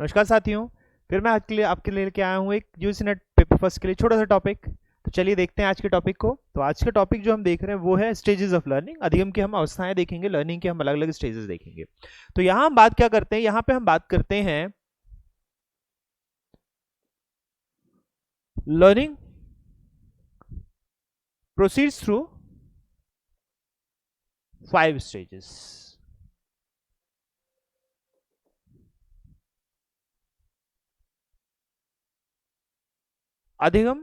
नमस्कार साथियों, फिर मैं आज के लिए आपके लिए लेके आया हूँ एक यूजी नेट पेपर फर्स्ट के लिए छोटा सा टॉपिक। तो चलिए देखते हैं आज के टॉपिक को। तो आज का टॉपिक जो हम देख रहे हैं वो है स्टेजेस ऑफ लर्निंग। अधिगम की हम अवस्थाएं देखेंगे, लर्निंग के हम अलग अलग स्टेजेस देखेंगे। तो यहाँ हम बात क्या करते हैं, यहाँ पे हम बात करते हैं लर्निंग प्रोसीड्स थ्रू 5 स्टेजेस। अधिगम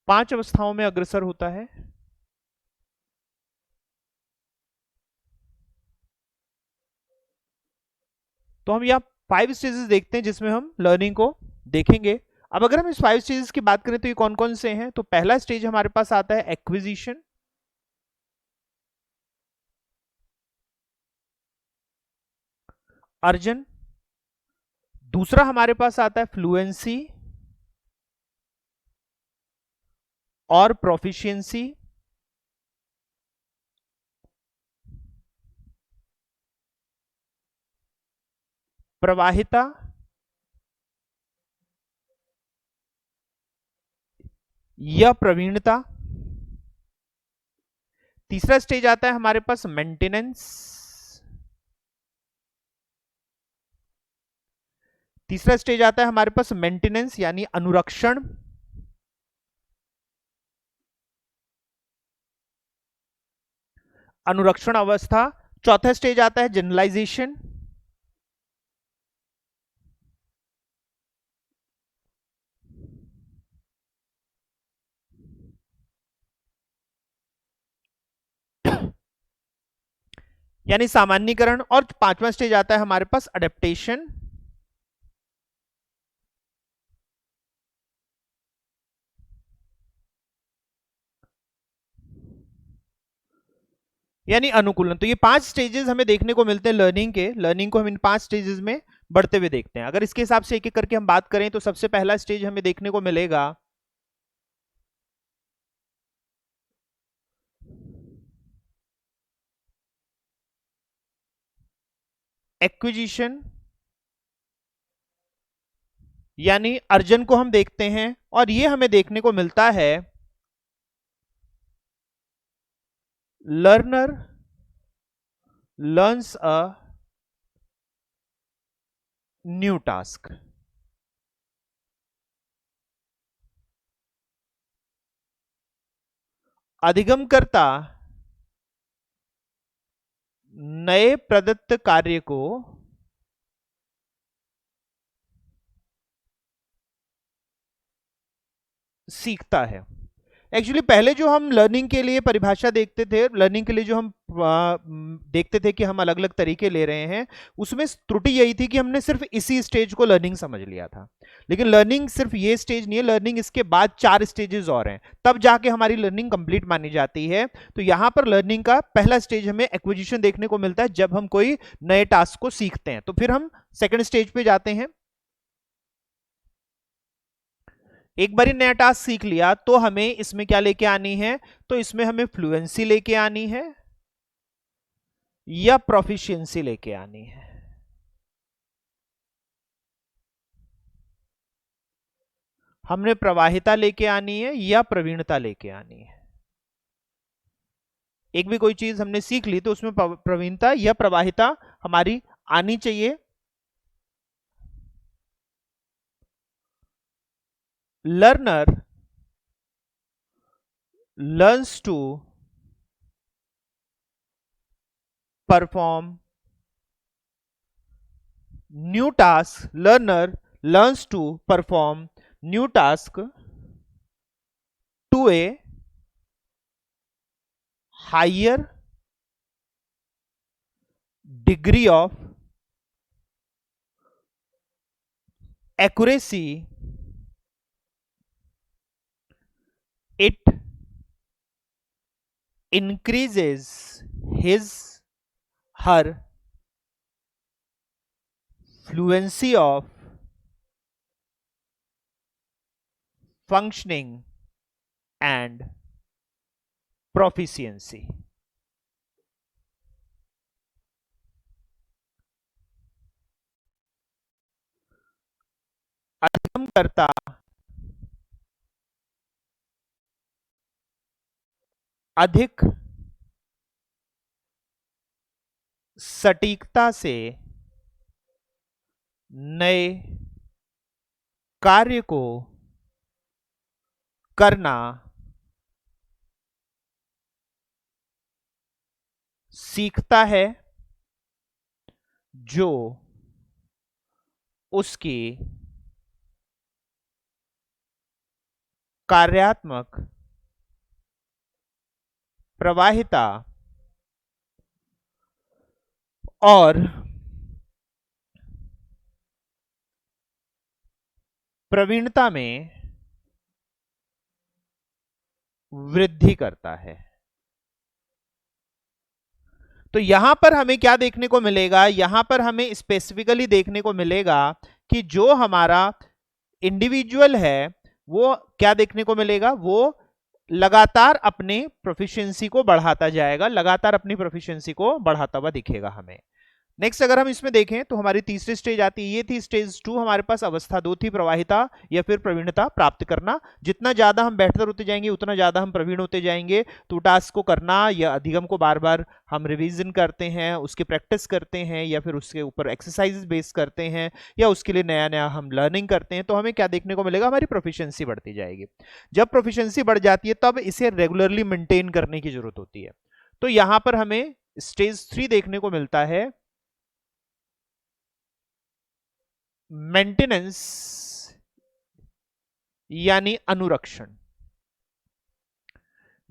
5 अवस्थाओं में अग्रसर होता है। तो हम यहाँ 5 स्टेजेस देखते हैं जिसमें हम लर्निंग को देखेंगे। अब अगर हम इस 5 स्टेजेस की बात करें तो ये कौन कौन से हैं, तो पहला स्टेज हमारे पास आता है एक्विजिशन, अर्जन। दूसरा हमारे पास आता है फ्लुएंसी और प्रोफिशिएंसी। प्रवाहिता या प्रवीणता। तीसरा स्टेज आता है हमारे पास मेंटेनेंस। तीसरा स्टेज आता है हमारे पास मेंटेनेंस यानी अनुरक्षण। अनुरक्षण अवस्था। चौथा स्टेज आता है जनरलाइजेशन। यानी सामान्यीकरण। और पांचवा स्टेज आता है हमारे पास अडेप्टेशन यानी अनुकूलन। तो ये 5 स्टेजेस हमें देखने को मिलते हैं लर्निंग के। लर्निंग को हम इन 5 स्टेजेस में बढ़ते हुए देखते हैं। अगर इसके हिसाब से एक एक करके हम बात करें तो सबसे पहला स्टेज हमें देखने को मिलेगा एक्विजिशन यानी अर्जन को हम देखते हैं। और ये हमें देखने को मिलता है learner learns a new task. अधिगमकर्ता नए प्रदत्त कार्य को सीखता है। एक्चुअली पहले जो हम लर्निंग के लिए परिभाषा देखते थे, लर्निंग के लिए जो हम देखते थे कि हम अलग अलग तरीके ले रहे हैं, उसमें त्रुटि यही थी कि हमने सिर्फ इसी स्टेज को लर्निंग समझ लिया था। लेकिन लर्निंग सिर्फ ये स्टेज नहीं है, लर्निंग इसके बाद 4 स्टेजेस और हैं, तब जाके हमारी लर्निंग कंप्लीट मानी जाती है। तो यहां पर लर्निंग का पहला स्टेज हमें एक्विजिशन देखने को मिलता है, जब हम कोई नए टास्क को सीखते हैं। तो फिर हम सेकेंड स्टेज पे जाते हैं। एक बार नया टास्क सीख लिया तो हमें इसमें क्या लेके आनी है, तो इसमें हमें फ्लुएंसी लेके आनी है या प्रोफिशिएंसी लेके आनी है। हमने प्रवाहिता लेके आनी है या प्रवीणता लेके आनी है। एक भी कोई चीज हमने सीख ली तो उसमें प्रवीणता या प्रवाहिता हमारी आनी चाहिए। Learner learns to perform new task. Learner learns to perform new task to a higher degree of accuracy. It increases his her fluency of functioning and proficiency. करता अधिक सटीकता से नए कार्य को करना सीखता है, जो उसकी कार्यात्मक प्रवाहिता और प्रवीणता में वृद्धि करता है। तो यहां पर हमें क्या देखने को मिलेगा, यहां पर हमें स्पेसिफिकली देखने को मिलेगा कि जो हमारा इंडिविजुअल है वो क्या देखने को मिलेगा, वो लगातार अपने प्रोफिशिएंसी को बढ़ाता जाएगा, लगातार अपनी प्रोफिशिएंसी को बढ़ाता हुआ दिखेगा हमें। नेक्स्ट अगर हम इसमें देखें तो हमारी तीसरी स्टेज आती है, ये थी स्टेज 2, हमारे पास अवस्था 2 थी, प्रवाहिता या फिर प्रवीणता प्राप्त करना। जितना ज्यादा हम बेहतर होते जाएंगे उतना ज्यादा हम प्रवीण होते जाएंगे। तो टास्क को करना या अधिगम को बार बार हम रिवीजन करते हैं, उसकी प्रैक्टिस करते हैं, या फिर उसके ऊपर एक्सरसाइज बेस करते हैं, या उसके लिए नया नया हम लर्निंग करते हैं, तो हमें क्या देखने को मिलेगा, हमारी प्रोफिशिएंसी बढ़ती जाएगी। जब प्रोफिशिएंसी बढ़ जाती है तब इसे रेगुलरली मेंटेन करने की जरूरत होती है। तो यहां पर हमें स्टेज 3 देखने को मिलता है, मेंटेनेंस यानी अनुरक्षण।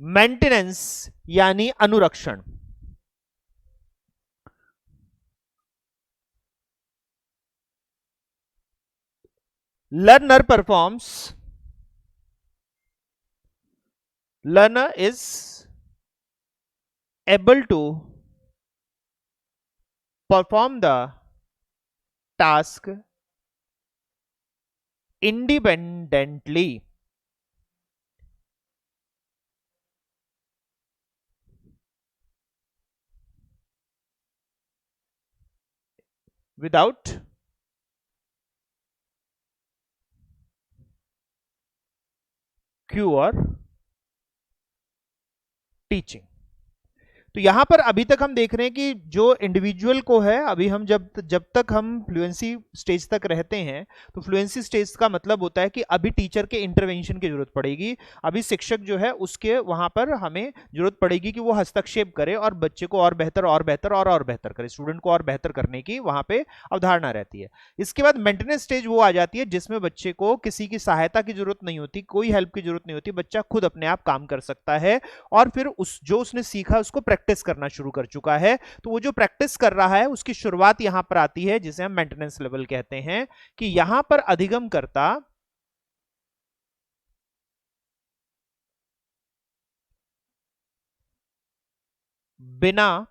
मेंटेनेंस यानी अनुरक्षण। learner is able to perform the task independently without cue or teaching। तो यहां पर अभी तक हम देख रहे हैं कि जो इंडिविजुअल को है, अभी हम जब तक हम फ्लुएंसी स्टेज तक रहते हैं, तो फ्लुएंसी स्टेज का मतलब होता है कि अभी टीचर के इंटरवेंशन की जरूरत पड़ेगी, अभी शिक्षक जो है उसके वहां पर हमें जरूरत पड़ेगी कि वो हस्तक्षेप करे और बच्चे को और बेहतर और बेहतर और बेहतर करे, स्टूडेंट को और बेहतर करने की वहां पे अवधारणा रहती है। इसके बाद मेंटेनेंस स्टेज वो आ जाती है जिसमें बच्चे को किसी की सहायता की जरूरत नहीं होती, कोई हेल्प की जरूरत नहीं होती, बच्चा खुद अपने आप काम कर सकता है और फिर जो उसने सीखा उसको प्रैक्टिस करना शुरू कर चुका है। तो वो जो प्रैक्टिस कर रहा है उसकी शुरुआत यहां पर आती है जिसे हम मेंटेनेंस लेवल कहते हैं, कि यहां पर अधिगम करता बिना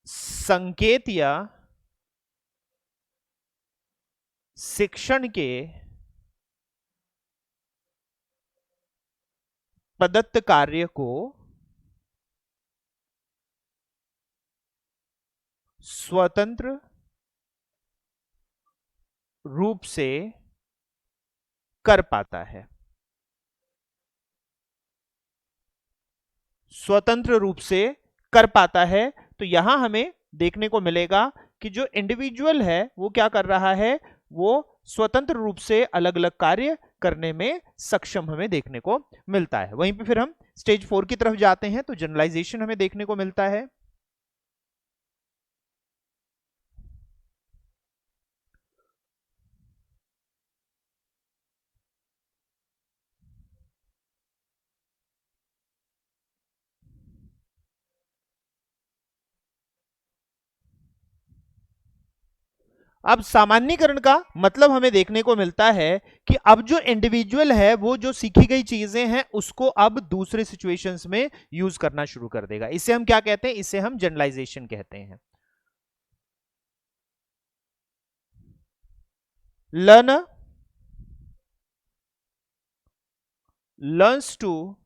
संकेत या शिक्षण के प्रदत्त कार्य को स्वतंत्र रूप से कर पाता है। स्वतंत्र रूप से कर पाता है। तो यहां हमें देखने को मिलेगा कि जो इंडिविजुअल है वो क्या कर रहा है, वो स्वतंत्र रूप से अलग अलग कार्य करने में सक्षम हमें देखने को मिलता है। वहीं पे फिर हम स्टेज 4 की तरफ जाते हैं तो जनरलाइजेशन हमें देखने को मिलता है। अब सामान्यीकरण का मतलब हमें देखने को मिलता है कि अब जो इंडिविजुअल है वो जो सीखी गई चीजें हैं उसको अब दूसरे सिचुएशंस में यूज करना शुरू कर देगा। इसे हम क्या कहते हैं, इसे हम जनरलाइजेशन कहते हैं। Learner learns to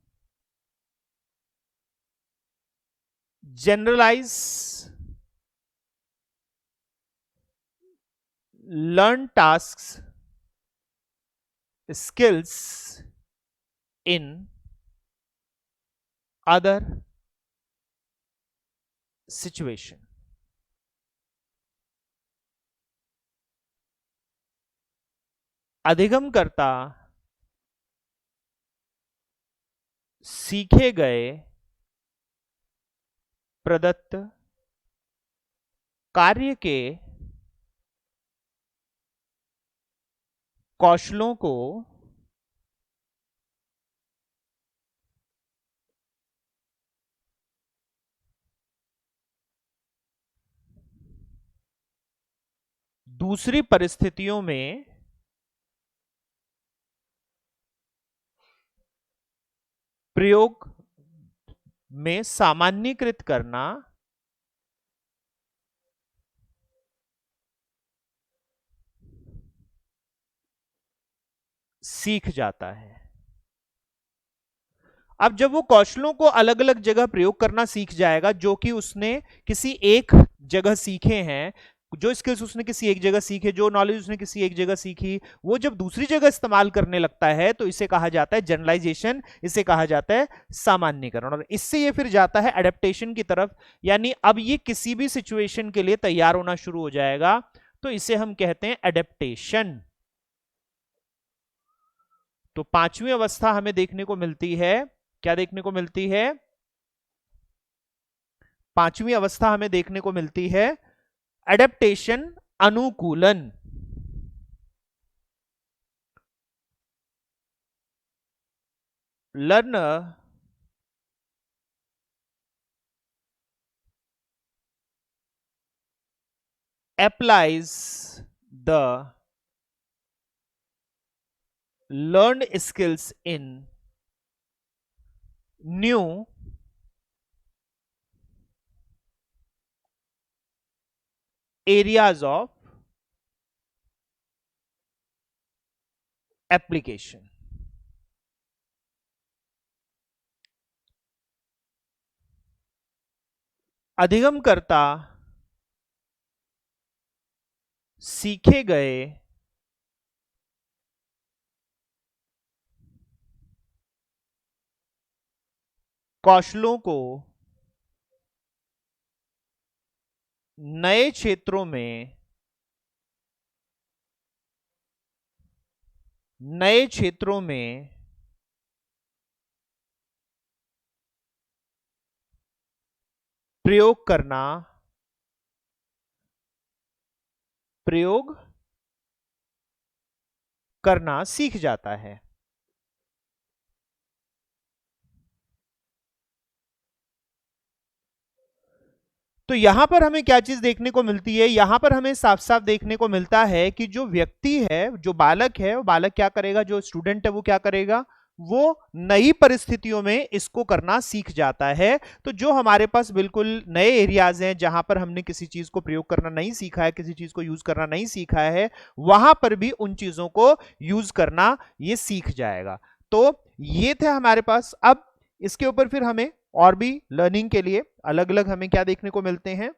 generalize learn tasks skills in other situation. अधिगमकर्ता सीखे गए प्रदत्त कार्य के कौशलों को दूसरी परिस्थितियों में प्रयोग में सामान्यीकृत करना सीख जाता है। अब जब वो कौशलों को अलग अलग जगह प्रयोग करना सीख जाएगा, जो कि उसने किसी एक जगह सीखे हैं, जो स्किल्स उसने किसी एक जगह सीखे, जो नॉलेज उसने किसी एक जगह सीखी, वो जब दूसरी जगह इस्तेमाल करने लगता है तो इसे कहा जाता है जनरलाइजेशन, इसे कहा जाता है सामान्यीकरण। और इससे ये फिर जाता है एडेप्टेशन की तरफ, यानी अब ये किसी भी सिचुएशन के लिए तैयार होना शुरू हो जाएगा, तो इसे हम कहते हैं एडेप्टेशन। तो पांचवी अवस्था हमें देखने को मिलती है, क्या देखने को मिलती है? पांचवी अवस्था हमें देखने को मिलती है एडेप्टेशन, अनुकूलन। Learner applies the learned skills in new areas of application. अधिगमकर्ता सीखे गए कौशलों को नए क्षेत्रों में प्रयोग करना सीख जाता है। तो यहां पर हमें क्या चीज देखने को मिलती है? यहां पर हमें साफ साफ देखने को मिलता है कि जो व्यक्ति है, जो बालक है, वो बालक क्या करेगा, जो स्टूडेंट है वो क्या करेगा, वो नई परिस्थितियों में इसको करना सीख जाता है। तो जो हमारे पास बिल्कुल नए एरियाज हैं, जहां पर हमने किसी चीज को प्रयोग करना नहीं सीखा है, किसी चीज को यूज करना नहीं सीखा है, वहां पर भी उन चीजों को यूज करना ये सीख जाएगा। तो ये थे हमारे पास। अब इसके ऊपर फिर हमें और भी लर्निंग के लिए अलग अलग हमें क्या देखने को मिलते हैं,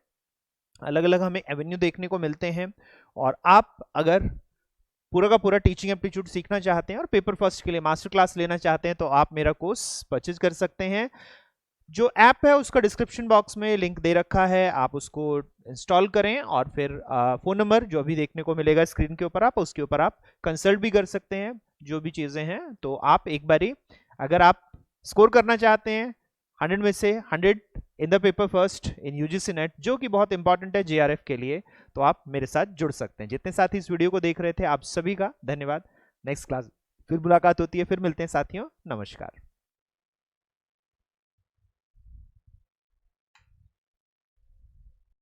अलग अलग हमें एवेन्यू देखने को मिलते हैं। और आप अगर पूरा का पूरा टीचिंग एप्टीट्यूड सीखना चाहते हैं और पेपर फर्स्ट के लिए मास्टर क्लास लेना चाहते हैं, तो आप मेरा कोर्स परचेज कर सकते हैं। जो ऐप है उसका डिस्क्रिप्शन बॉक्स में लिंक दे रखा है, आप उसको इंस्टॉल करें और फिर फोन नंबर जो अभी देखने को मिलेगा स्क्रीन के ऊपर, आप उसके ऊपर आप कंसल्ट भी कर सकते हैं जो भी चीजें हैं। तो आप एक बारी अगर आप स्कोर करना चाहते हैं 100 में से 100 in the paper first in UGC net, जो कि बहुत इंपॉर्टेंट है जेआरएफ के लिए, तो आप मेरे साथ जुड़ सकते हैं। जितने साथी इस वीडियो को देख रहे थे, आप सभी का धन्यवाद। नेक्स्ट क्लास फिर मुलाकात होती है, फिर मिलते हैं साथियों, नमस्कार।